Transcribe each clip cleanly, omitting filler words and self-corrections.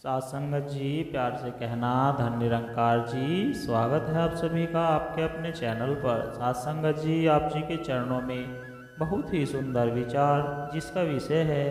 साथ संगत जी, प्यार से कहना धन निरंकार जी। स्वागत है आप सभी का आपके अपने चैनल पर। साथ संगत जी, आप जी के चरणों में बहुत ही सुंदर विचार, जिसका विषय है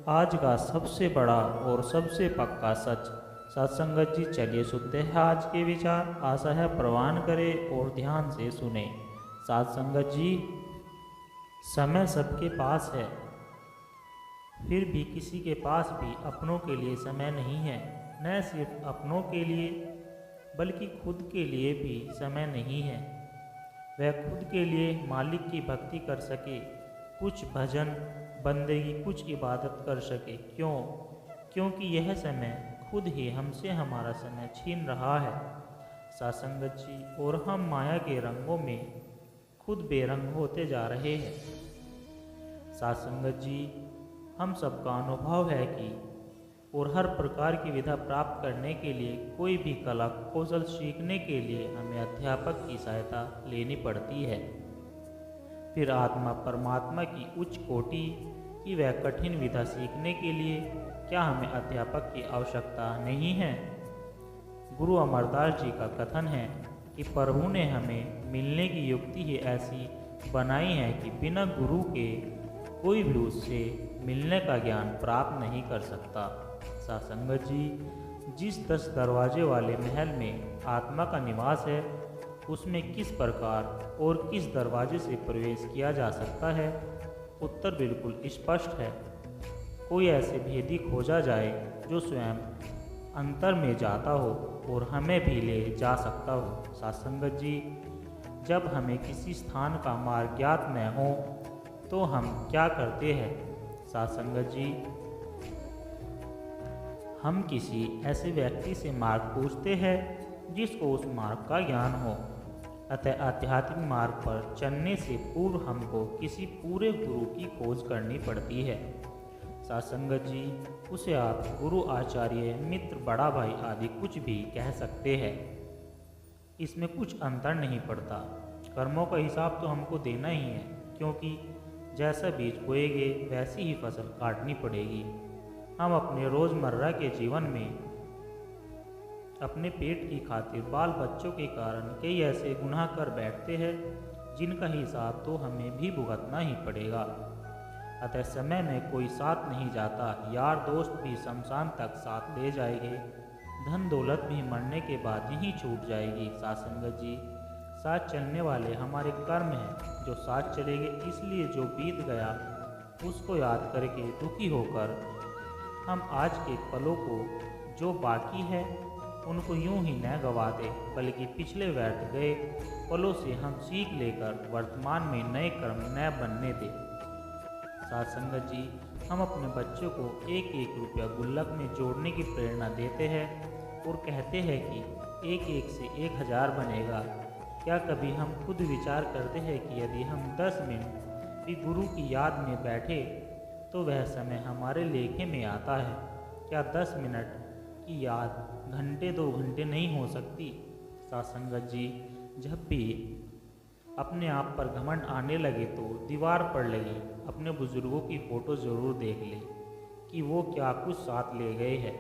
आज का सबसे बड़ा और सबसे पक्का सच। साथ संगत जी, चलिए सुनते हैं आज के विचार। आशा है प्रवान करें और ध्यान से सुने। साथ संगत जी, समय सबके पास है, फिर भी किसी के पास भी अपनों के लिए समय नहीं है। न सिर्फ अपनों के लिए बल्कि खुद के लिए भी समय नहीं है। वह खुद के लिए मालिक की भक्ति कर सके, कुछ भजन बंदगी, कुछ इबादत कर सके। क्यों? क्योंकि यह समय खुद ही हमसे हमारा समय छीन रहा है। सासंगत जी, और हम माया के रंगों में खुद बेरंग होते जा रहे हैं। सासंगत जी, हम सबका अनुभव है कि और हर प्रकार की विधा प्राप्त करने के लिए, कोई भी कला कौशल सीखने के लिए हमें अध्यापक की सहायता लेनी पड़ती है। फिर आत्मा परमात्मा की उच्च कोटि की वह कठिन विधा सीखने के लिए क्या हमें अध्यापक की आवश्यकता नहीं है? गुरु अमरदास जी का कथन है कि प्रभु ने हमें मिलने की युक्ति ही ऐसी बनाई है कि बिना गुरु के कोई भी उससे मिलने का ज्ञान प्राप्त नहीं कर सकता। सासंगत जी, जिस 10 दरवाजे वाले महल में आत्मा का निवास है, उसमें किस प्रकार और किस दरवाजे से प्रवेश किया जा सकता है? उत्तर बिल्कुल स्पष्ट है। कोई ऐसे भेदी खोजा जाए जो स्वयं अंतर में जाता हो और हमें भी ले जा सकता हो। सासंगत जी, जब हमें किसी स्थान का मार्ग ज्ञात न हो तो हम क्या करते हैं? सासंगत जी, हम किसी ऐसे व्यक्ति से मार्ग पूछते हैं जिसको उस मार्ग का ज्ञान हो। अतः आध्यात्मिक मार्ग पर चलने से पूर्व हमको किसी पूरे गुरु की खोज करनी पड़ती है। सासंगत जी, उसे आप गुरु, आचार्य, मित्र, बड़ा भाई आदि कुछ भी कह सकते हैं। इसमें कुछ अंतर नहीं पड़ता। कर्मों का हिसाब तो हमको देना ही है, क्योंकि जैसा बीज बोएंगे वैसी ही फसल काटनी पड़ेगी। हम अपने रोज़मर्रा के जीवन में अपने पेट की खातिर, बाल बच्चों के कारण कई ऐसे गुनाह कर बैठते हैं जिनका हिसाब तो हमें भी भुगतना ही पड़ेगा। अतः समय में कोई साथ नहीं जाता। यार दोस्त भी शमशान तक साथ ले जाएंगे, धन दौलत भी मरने के बाद यहीं छूट जाएगी। सासंगत जी, साथ चलने वाले हमारे कर्म हैं जो साथ चलेंगे। इसलिए जो बीत गया उसको याद करके दुखी होकर हम आज के पलों को, जो बाकी है, उनको यूं ही न गवा दे, बल्कि पिछले व्यर्थ गए पलों से हम सीख लेकर वर्तमान में नए कर्म न बनने दें। सासंगत जी, हम अपने बच्चों को एक एक रुपया गुल्लक में जोड़ने की प्रेरणा देते हैं और कहते हैं कि एक एक से 1000 बनेगा। क्या कभी हम खुद विचार करते हैं कि यदि हम 10 मिनट भी गुरु की याद में बैठे तो वह समय हमारे लेखे में आता है? क्या 10 मिनट की याद घंटे 2 घंटे नहीं हो सकती? सासंगत जी, जब भी अपने आप पर घमंड आने लगे तो दीवार पर लगी अपने बुजुर्गों की फ़ोटो ज़रूर देख ले कि वो क्या कुछ साथ ले गए हैं,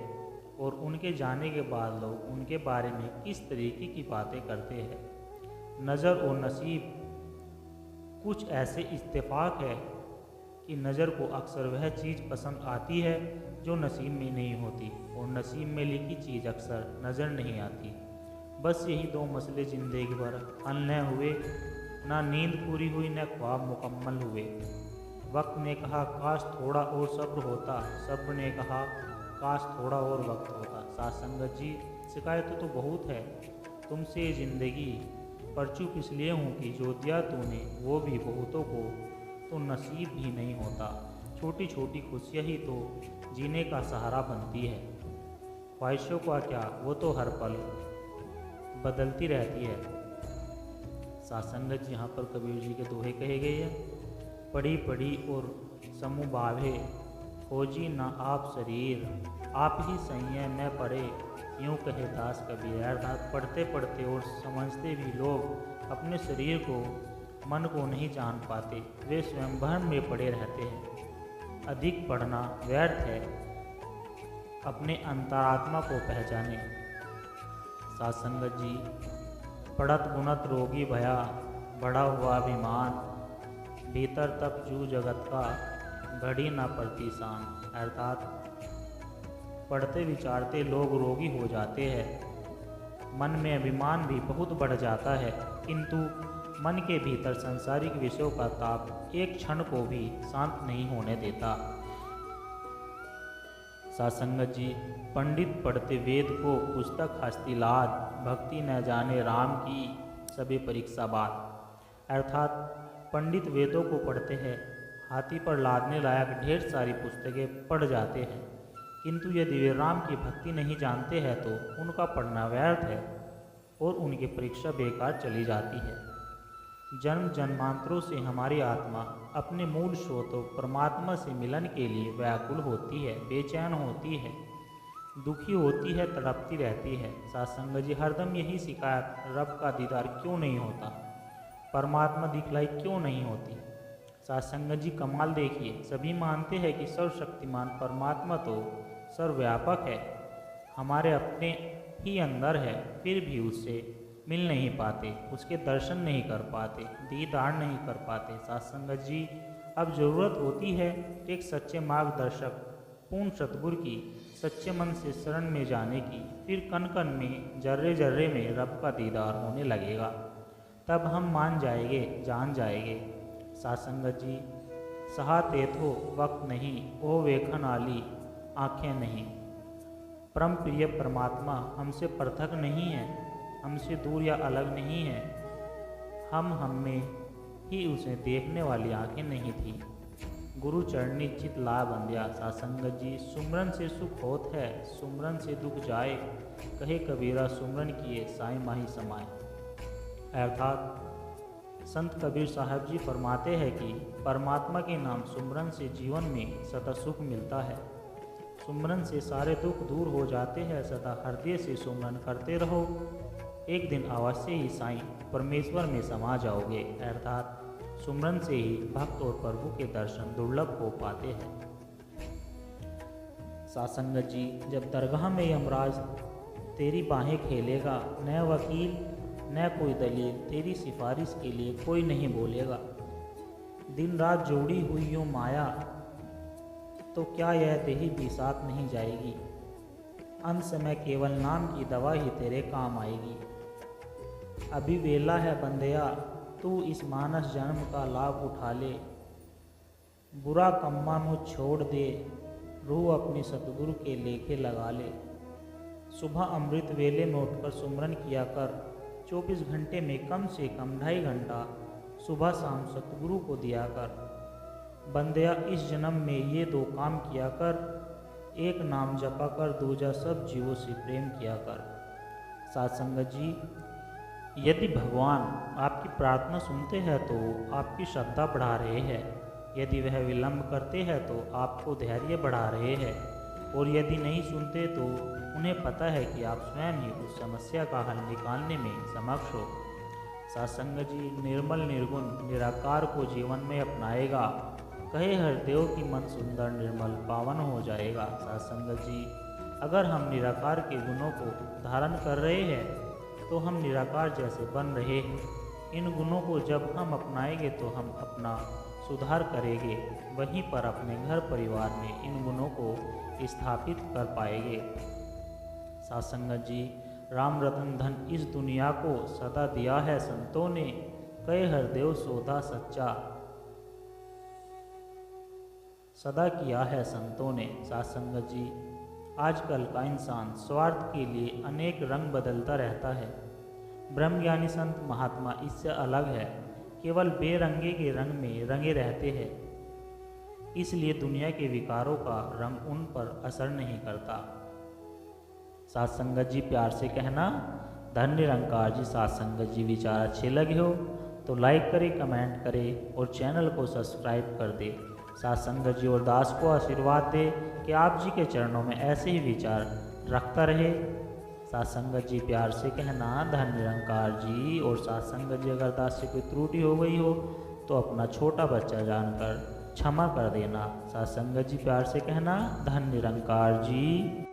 और उनके जाने के बाद लोग उनके बारे में किस तरीके की बातें करते हैं। नज़र और नसीब कुछ ऐसे इत्तेफाक है कि नज़र को अक्सर वह चीज़ पसंद आती है जो नसीब में नहीं होती, और नसीब में लिखी चीज़ अक्सर नज़र नहीं आती। बस यही 2 मसले ज़िंदगी भर हल न हुए, ना नींद पूरी हुई, न ख्वाब मुकम्मल हुए। वक्त ने कहा काश थोड़ा और सब्र होता, सब्र ने कहा काश थोड़ा और वक्त होता। सासंगत जी, शिकायतें तो बहुत है तुमसे ज़िंदगी, पर चुप इसलिए हूँ कि जो दिया तूने वो भी बहुतों को तो नसीब भी नहीं होता। छोटी छोटी खुशियाँ ही तो जीने का सहारा बनती है। ख्वाहिशों का क्या, वो तो हर पल बदलती रहती है। सासंगत, यहाँ पर कबीर जी के दोहे कहे गए हैं। पढ़ी पढ़ी और समूह बावे, खोजी ना आप शरीर, आप ही संयम न पढ़े, यूँ कहे दास कबीर। अर्थात पढ़ते पढ़ते और समझते भी लोग अपने शरीर को, मन को नहीं जान पाते। वे स्वयं भ्रम में पड़े रहते हैं। अधिक पढ़ना व्यर्थ है, अपने अंतरात्मा को पहचाने। सासंगत जी, पड़त गुणत रोगी भया, बढ़ा हुआ अभिमान, भीतर तप जू जगत का, घड़ी न पड़ती शान। अर्थात पढ़ते विचारते लोग रोगी हो जाते हैं, मन में अभिमान भी बहुत बढ़ जाता है, किंतु मन के भीतर सांसारिक विषयों का ताप एक क्षण को भी शांत नहीं होने देता। सासंगत जी, पंडित पढ़ते वेद को, पुस्तक हस्ती लाद, भक्ति न जाने राम की, सभी परीक्षा बात। अर्थात पंडित वेदों को पढ़ते हैं, हाथी पर लादने लायक ढेर सारी पुस्तकें पढ़ जाते हैं, किंतु यदि वे राम की भक्ति नहीं जानते हैं तो उनका पढ़ना व्यर्थ है और उनकी परीक्षा बेकार चली जाती है। जन्म जन्मांतरों से हमारी आत्मा अपने मूल स्रोत परमात्मा से मिलन के लिए व्याकुल होती है, बेचैन होती है, दुखी होती है, तड़पती रहती है। सासंगत जी, हरदम यही शिकायत, रब का दीदार क्यों नहीं होता, परमात्मा दिखलाई क्यों नहीं होती। सासंगत जी, कमाल देखिए, सभी मानते हैं कि सर्वशक्तिमान परमात्मा तो सर्वव्यापक है, हमारे अपने ही अंदर है, फिर भी उससे मिल नहीं पाते, उसके दर्शन नहीं कर पाते, दीदार नहीं कर पाते। सासंगत जी, अब ज़रूरत होती है एक सच्चे मार्गदर्शक, पूर्ण सतगुरु की, सच्चे मन से शरण में जाने की। फिर कण कण में, जर्रे जर्रे में रब का दीदार होने लगेगा, तब हम मान जाएंगे, जान जाएंगे। सासंगत जी, सहाते तो वक्त नहीं, ओ वेखन आली आँखें नहीं। परम प्रिय परमात्मा हमसे पृथक नहीं है, हमसे दूर या अलग नहीं है, हम में ही उसे देखने वाली आंखें नहीं थी। गुरु चरणी चित ला बंदिया। सासंगत जी, सुमरन से सुख होत है, सुमरन से दुख जाए, कहे कबीरा सुमरन किए साई माही समाए। अर्थात संत कबीर साहब जी फरमाते हैं कि परमात्मा के नाम सुमरन से जीवन में सदा सुख मिलता है, सुमरन से सारे दुख दूर हो जाते हैं। सदा हृदय से सुमरन करते रहो, एक दिन अवश्य ही साईं परमेश्वर में समा जाओगे। अर्थात सुमरन से ही भक्त और प्रभु के दर्शन दुर्लभ हो पाते हैं। सासंगत जी, जब दरगाह में यमराज तेरी बाहें खेलेगा, न वकील न कोई दलील, तेरी सिफारिश के लिए कोई नहीं बोलेगा। दिन रात जोड़ी हुई यूँ माया, तो क्या यह देही भी साथ नहीं जाएगी। अंत समय केवल नाम की दवा ही तेरे काम आएगी। अभी वेला है बंदया, तू इस मानस जन्म का लाभ उठा ले, बुरा कम्मा नु छोड़ दे, रूह अपनी सतगुरु के लेखे लगा ले। सुबह अमृत वेले में उठकर सुमरन किया कर, 24 घंटे में कम से कम 2.5 घंटा सुबह शाम सतगुरु को दिया कर। बंदया, इस जन्म में ये 2 काम किया कर, एक नाम जपा कर, दूजा सब जीवों से प्रेम किया कर। सासंगत जी, यदि भगवान आपकी प्रार्थना सुनते हैं तो आपकी श्रद्धा बढ़ा रहे हैं, यदि वह विलंब करते हैं तो आपको धैर्य बढ़ा रहे हैं, और यदि नहीं सुनते तो उन्हें पता है कि आप स्वयं ही उस समस्या का हल निकालने में समक्ष हो। सासंगत जी, निर्मल निर्गुण निराकार को जीवन में अपनाएगा, कहे हरदेव की मन सुंदर निर्मल पावन हो जाएगा। सासंगत जी, अगर हम निराकार के गुणों को धारण कर रहे हैं तो हम निराकार जैसे बन रहे हैं। इन गुणों को जब हम अपनाएंगे तो हम अपना सुधार करेंगे, वहीं पर अपने घर परिवार में इन गुणों को स्थापित कर पाएंगे। सासंगत जी, राम रतन धन इस दुनिया को सदा दिया है संतों ने, कहे हरदेव सौदा सच्चा सदा किया है संतों ने। सासंगत जी, आजकल का इंसान स्वार्थ के लिए अनेक रंग बदलता रहता है। ब्रह्मज्ञानी संत महात्मा इससे अलग है, केवल बेरंगे के रंग में रंगे रहते हैं, इसलिए दुनिया के विकारों का रंग उन पर असर नहीं करता। सासंगत जी, प्यार से कहना धन निरंकार जी। सासंगत जी, विचार अच्छे लगे हो तो लाइक करें, कमेंट करें और चैनल को सब्सक्राइब कर दे। सासंगत जी और दास को आशीर्वाद दे कि आप जी के चरणों में ऐसे ही विचार रखता रहे। सासंगत जी, प्यार से कहना धन निरंकार जी। और सासंगत जी, अगर दास से कोई त्रुटि हो गई हो तो अपना छोटा बच्चा जानकर क्षमा कर देना। सासंगत जी, प्यार से कहना धन निरंकार जी।